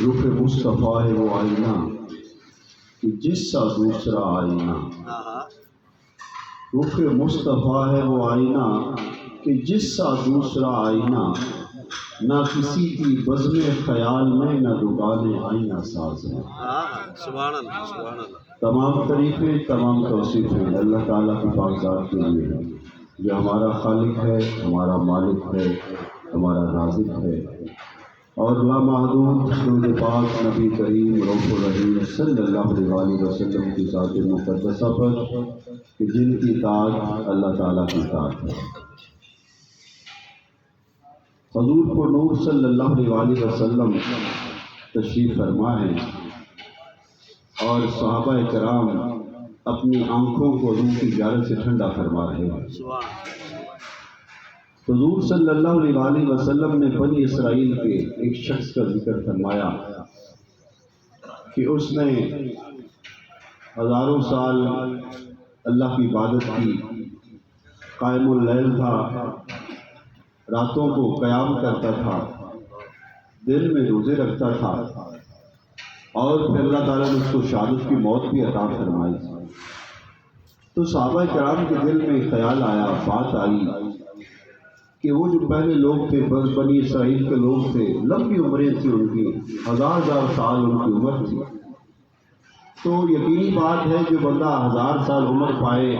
رخ مصطفیٰ ہے وہ آئینہ کہ جس سا دوسرا آئینہ، رخ مصطفیٰ ہے وہ آئینہ کہ جس سا دوسرا آئینہ، نہ کسی کی بزم خیال میں نہ دکان آئینہ ساز ہے۔ سبحان اللہ سبحان اللہ۔ تمام تعریفیں تمام توصیفیں اللہ تعالیٰ کی پاک ذات کے لیے ہیں، جو ہمارا خالق ہے، ہمارا مالک ہے، ہمارا رازق ہے، اور لامحدود درود پاک نبی کریم رؤوف الرحیم صلی اللہ علیہ وسلم کی ذات مقدسہ پر کہ جن کی اطاعت اللہ تعالیٰ کی اطاعت ہے۔ حضور کو نور صلی اللہ علیہ وسلم تشریف فرما ہے اور صحابہ کرام اپنی آنکھوں کو روح کی جارت سے ٹھنڈا فرما رہے ہیں۔ حضور صلی اللہ علیہ وسلم نے بنی اسرائیل کے ایک شخص کا ذکر فرمایا کہ اس نے ہزاروں سال اللہ کی عبادت کی، قائم اللیل تھا، راتوں کو قیام کرتا تھا، دن میں روزے رکھتا تھا، اور پھر اللہ تعالیٰ نے اس کو شہادت کی موت بھی عطا فرمائی۔ تو صحابہ کرام کے دل میں خیال آیا، بات آئی کہ وہ جو پہلے لوگ تھے، بنی اسرائیل کے لوگ تھے، لمبی عمریں تھیں ان کی، ہزار سال ان کی عمر تھی۔ تو یقینی بات ہے جو بندہ 1000 سال عمر پائے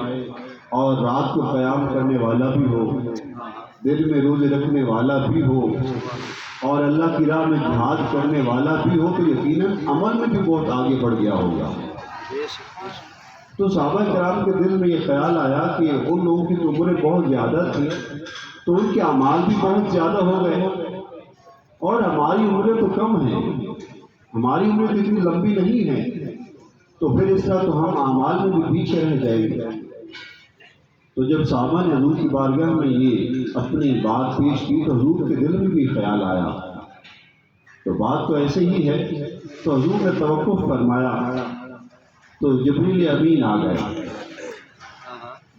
اور رات کو قیام کرنے والا بھی ہو، دل میں روزے رکھنے والا بھی ہو، اور اللہ کی راہ میں جہاد کرنے والا بھی ہو، تو یقیناً عمل میں بھی بہت آگے بڑھ گیا ہوگا۔ تو صحابہ کرام کے دل میں یہ خیال آیا کہ ان لوگوں کی عمریں بہت زیادہ تھیں، تو ان کے اعمال بھی بہت زیادہ ہو گئے، اور ہماری عمریں تو کم ہیں، ہماری عمریں تو اتنی لمبی نہیں ہیں، تو پھر اس طرح تو ہم اعمال میں بھی پیچھے رہ جائیں گے۔ تو جب صحابہ نے حضور کی بارگاہ میں یہ اپنی بات پیش کی تو حضور کے دل میں بھی خیال آیا، تو بات تو ایسے ہی ہے۔ تو حضور نے توقف فرمایا، تو جبریل امین آ گئے،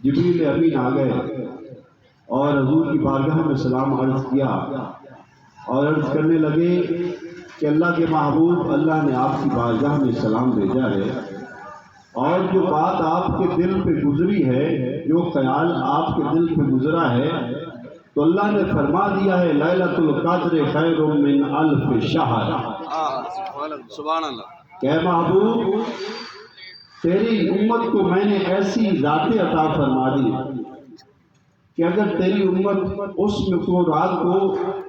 جبریل امین آ گئے اور حضور کی بارگاہ میں سلام عرض کیا، اور عرض کرنے لگے کہ اللہ کے محبوب، اللہ نے آپ کی بارگاہ میں سلام بھیجا ہے، اور جو بات آپ کے دل پہ گزری ہے، جو خیال آپ کے دل پہ گزرا ہے، تو اللہ نے فرما دیا ہے لیلۃ القدر خیر من الف شہر۔ سبحان اللہ۔ کہ محبوب، تیری امت کو میں نے ایسی ذاتیں عطا فرما دی کہ اگر تیری امت اس میں کو رات کو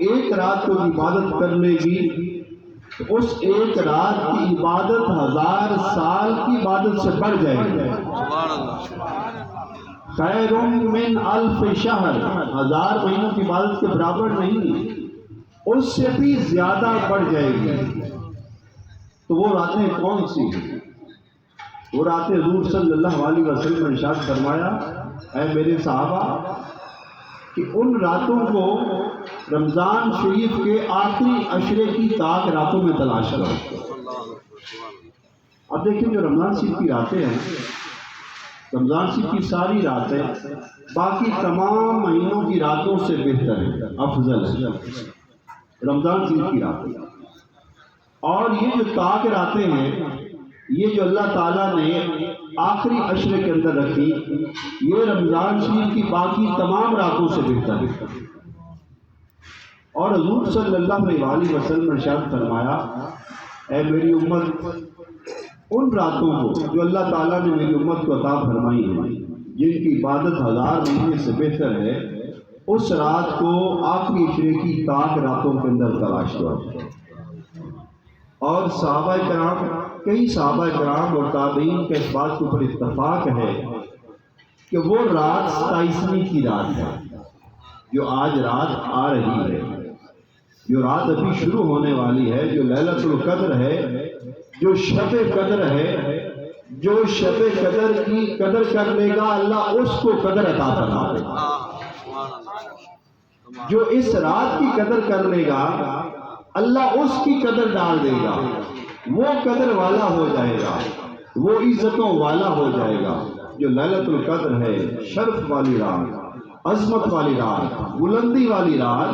ایک رات کو عبادت کر لے گی، تو اس ایک رات کی عبادت 1000 سال کی عبادت سے بڑھ جائے گی۔ خیر من الف شہر، 1000 مہینوں کی عبادت کے برابر نہیں، اس سے بھی زیادہ بڑھ جائے گی۔ تو وہ راتیں کون سی ہیں؟ وہ راتیں حضور صلی اللہ علیہ وسلم نے ارشاد فرمایا، اے میرے صحابہ، کہ ان راتوں کو رمضان شریف کے آخری عشرے کی طاق راتوں میں تلاش کرو۔ اب دیکھیں جو رمضان شریف کی راتیں ہیں، رمضان شریف کی ساری راتیں باقی تمام مہینوں کی راتوں سے بہتر ہیں، افضل ہے رمضان شریف کی راتیں۔ اور یہ جو طاق راتیں ہیں، یہ جو اللہ تعالیٰ نے آخری عشرے کے اندر رکھی، یہ رمضان شریف کی باقی تمام راتوں سے بہتر ہے۔ اور حضور صلی اللہ علیہ وسلم نے ارشاد فرمایا، اے میری امت، ان راتوں کو جو اللہ تعالیٰ نے میری امت کو عطا فرمائی ہیں، جن کی عبادت 1000 مہینے سے بہتر ہے، اس رات کو آخری عشرے کی طاق راتوں کے اندر تلاش کرو۔ اور صحابہ کرام، کئی صحابہ کرام اور تابعین کے اس بات کے اوپر اتفاق ہے کہ وہ رات 27ویں کی رات ہے، جو آج رات آ رہی ہے، جو رات ابھی شروع ہونے والی ہے، جو لیلۃ القدر ہے، جو شب قدر ہے، جو شب قدر کی قدر کر لے گا اللہ اس کو قدر عطا فرما دے گا۔ جو اس رات کی قدر کر لے گا اللہ اس کی قدر ڈال دے گا، وہ قدر والا ہو جائے گا، وہ عزتوں والا ہو جائے گا۔ جو لیلۃ القدر ہے، شرف والی رات، عظمت والی رات، بلندی والی رات،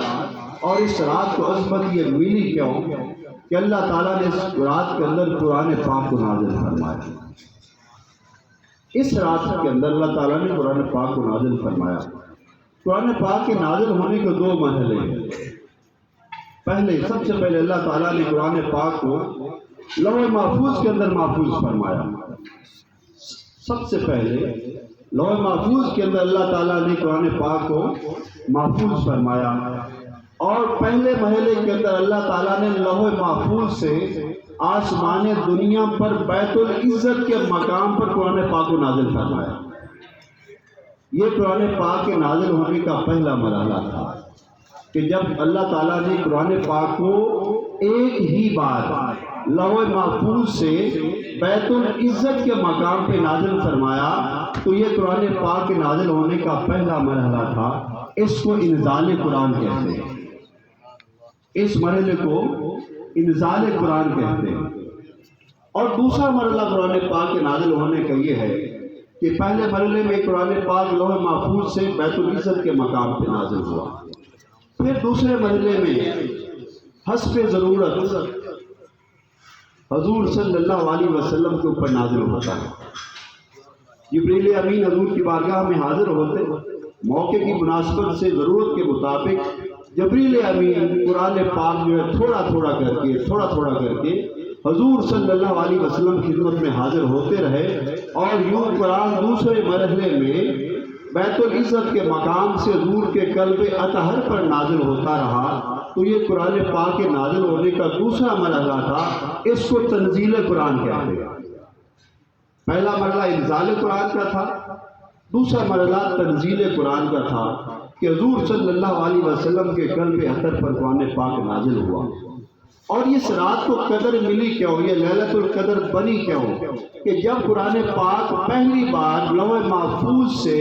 اور اس رات کو عظمت یہ ملی کیوں کہ اللہ تعالیٰ نے اس رات کے اندر قرآن پاک کو نازل فرمایا. اس رات کے اندر اللہ تعالیٰ نے قرآن پاک کو نازل فرمایا. قرآن پاک کے نازل ہونے کے دو مرحلے ہیں. سب سے پہلے اللہ تعالیٰ نے قرآن پاک کو لوح محفوظ کے اندر محفوظ فرمایا. سب سے پہلے لوح محفوظ کے اندر اللہ تعالیٰ نے قرآن پاک کو محفوظ فرمایا. اور پہلے مرحلے کے اندر اللہ تعالیٰ نے لوح محفوظ سے آسمان دنیا پر بیت العزت کے مقام پر قرآن پاک کو نازل فرمایا. یہ قرآن پاک کے نازل ہونے کا پہلا مرحلہ تھا کہ جب اللہ تعالیٰ نے قرآن پاک کو ایک ہی بار لوح محفوظ سے بیت العزت کے مقام پہ نازل فرمایا تو یہ قرآن پاک کے نازل ہونے کا پہلا مرحلہ تھا. اس کو انزال قرآن کہتے ہیں. اس مرحلے کو انزال قرآن کہتے ہیں. اور دوسرا مرحلہ قرآن پاک کے نازل ہونے کا یہ ہے کہ پہلے مرحلے میں قرآن پاک لوح محفوظ سے بیت العزت کے مقام پہ نازل ہوا. پھر دوسرے مرحلے میں حسب ضرورت حضور صلی اللہ علیہ وسلم کے اوپر نازل ہوتا ہے. جبریل امین حضور کی بارگاہ میں حاضر ہوتے، موقع کی مناسبت سے ضرورت کے مطابق جبریل امین قرآن پاک جو ہے تھوڑا تھوڑا کر کے حضور صلی اللہ علیہ وسلم کی خدمت میں حاضر ہوتے رہے. اور یوں قرآن دوسرے مرحلے میں بیت العزت کے مقام سے حضور کے قلب اطہر پر نازل ہوتا رہا. تو یہ قرآن پاک کے نازل ہونے کا دوسرا مرحلہ تھا. اس کو تنزیل قرآن کہتے ہیں. پہلا مرحلہ انزال قرآن کا تھا، دوسرا مرحلہ تنزیل قرآن کا تھا کہ حضور صلی اللہ علیہ وسلم کے قلب اطہر پر قرآن پاک نازل ہوا. اور اس رات کو قدر ملی کیوں، یہ لیلۃ القدر بنی کیوں کہ جب قرآن پاک پہلی بار لوح محفوظ سے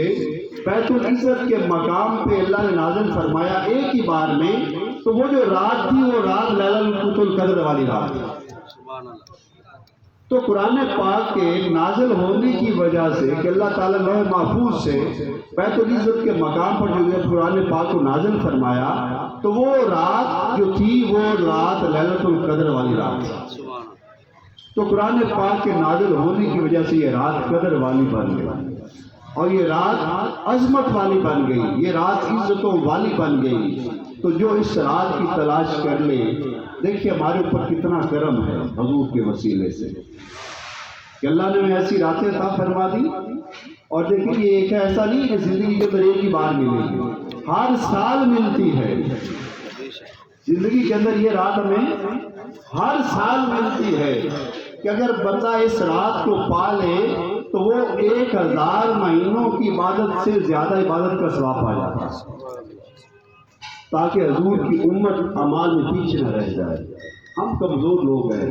بیت العزت کے مقام پہ اللہ نے نازل فرمایا ایک ہی بار میں، تو وہ جو رات تھی وہ رات لیلۃ القدر والی رات تھی. تو قرآن پاک کے نازل ہونے کی وجہ سے کہ اللہ تعالیٰ لوح محفوظ سے بیت العزت کے مقام پر جو ہے قرآن پاک کو نازل فرمایا، تو وہ رات جو تھی وہ رات لیلۃ القدر والی رات تھی. تو قرآن پاک کے نازل ہونے کی وجہ سے یہ رات قدر والی بن گئی، اور یہ رات عظمت والی بن گئی، یہ رات عزتوں والی بن گئی. تو جو اس رات کی تلاش کر لے، دیکھیے ہمارے اوپر کتنا کرم ہے حضور کے وسیلے سے کہ اللہ نے ہمیں ایسی راتیں عطا فرما دی. اور دیکھیے یہ ایک ایسا نہیں کہ زندگی کے اندر ایک ہی بار ملے گی، ہر سال ملتی ہے. زندگی کے اندر یہ رات ہمیں ہر سال ملتی ہے کہ اگر بندہ اس رات کو پا لے تو وہ 1000 مہینوں کی عبادت سے زیادہ عبادت کا ثواب پا جاتا ہے، تاکہ حضور کی امت اعمال میں پیچھے نہ رہ جائے. ہم کمزور لوگ ہیں،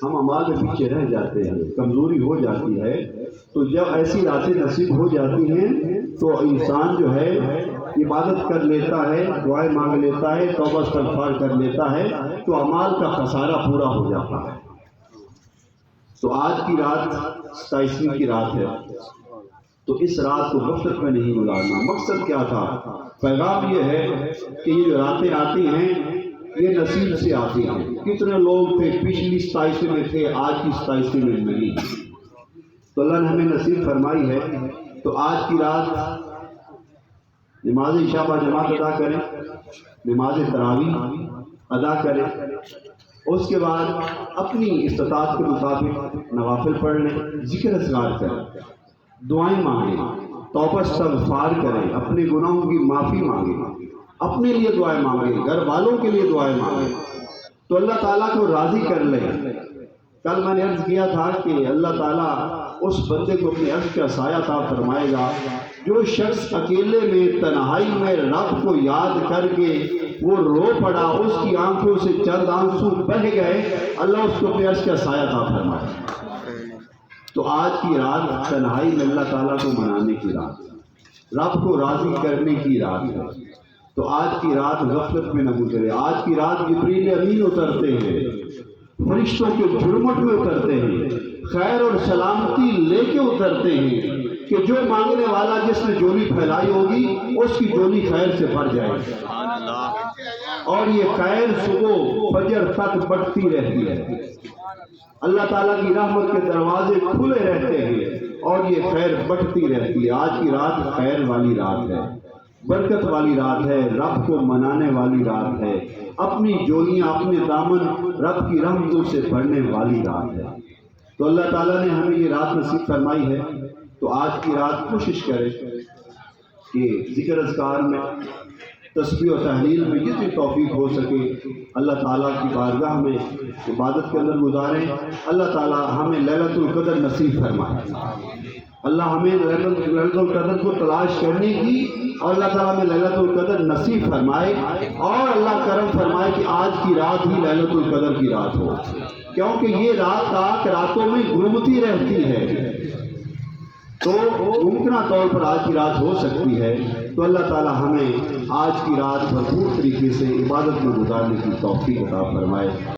ہم اعمال میں پیچھے رہ جاتے ہیں، کمزوری ہو جاتی ہے. تو جب ایسی راتیں نصیب ہو جاتی ہیں تو انسان جو ہے عبادت کر لیتا ہے، دعائیں مانگ لیتا ہے، توبہ استغفار کر لیتا ہے، تو اعمال کا خسارہ پورا ہو جاتا ہے. تو آج کی رات 27ویں کی رات ہے، تو اس رات کو غفلت میں نہیں گزارنا. مقصد کیا تھا؟ پیغام یہ ہے کہ یہ جو راتیں آتی ہیں یہ نصیب سے آتی ہیں. کتنے لوگ تھے پچھلی 27ویں میں تھے، آج کی 27ویں میں نہیں. تو اللہ نے ہمیں نصیب فرمائی ہے. تو آج کی رات نماز عشاء با جماعت ادا کریں، نماز تراویح ادا کریں، اس کے بعد اپنی استطاعت کے مطابق نوافل پڑھ لیں، ذکر اذکار کریں، دعائیں مانگیں، توبہ استغفار کریں، اپنے گناہوں کی معافی مانگیں، اپنے لیے دعائیں مانگیں، گھر والوں کے لیے دعائیں مانگیں، تو اللہ تعالیٰ کو راضی کر لیں. کل میں نے عرض کیا تھا کہ اللہ تعالیٰ اس بندے کو اپنے عرض کا سایہ عطا فرمائے گا جو شخص اکیلے میں تنہائی میں رب کو یاد کر کے وہ رو پڑا، اس کی آنکھوں سے چند آنسو بہہ گئے، اللہ اس کو اپنے عرش کا سایہ عطا فرمائے. تو آج کی رات تنہائی میں اللہ تعالیٰ کو منانے کی رات، رب کو راضی کرنے کی رات ہے. تو آج کی رات غفلت میں نہ گزرے. آج کی رات جبریل امین اترتے ہیں، فرشتوں کے جھرمٹ میں اترتے ہیں، خیر اور سلامتی لے کے اترتے ہیں کہ جو مانگنے والا جس نے جولی پھیلائی ہوگی اس کی جولی خیر سے بھر جائے گی. اور یہ خیر صبح فجر تک بڑھتی رہتی ہے۔ اللہ تعالیٰ کی رحمت کے دروازے کھلے رہتے ہیں اور یہ خیر بڑھتی رہتی ہے۔ آج کی رات خیر والی رات ہے، برکت والی رات ہے، رب کو منانے والی رات ہے، اپنی جولیاں اپنے دامن رب کی رحمتوں سے بھرنے والی رات ہے۔ تو اللہ تعالیٰ نے ہمیں یہ رات نصیب فرمائی ہے، تو آج کی رات کوشش کرے کہ ذکر اذکار میں، تسبیح و تحلیل میں جتنی توفیق ہو سکے اللہ تعالیٰ کی بارگاہ میں عبادت کے اندر گزاریں۔ اللہ تعالیٰ ہمیں لیلۃ القدر نصیب فرمائے، اللہ ہمیں لیلۃ القدر کو تلاش کرنے کی اور اللہ تعالیٰ ہمیں لیلۃ القدر نصیب فرمائے، اور اللہ کرم فرمائے کہ آج کی رات ہی لیلۃ القدر کی رات ہو، کیونکہ یہ رات تاک راتوں میں گھومتی رہتی ہے، تو ممکنہ طور پر آج کی رات ہو سکتی ہے۔ تو اللہ تعالیٰ ہمیں آج کی رات بھرپور طریقے سے عبادت میں گزارنے کی توفیق عطا فرمائے۔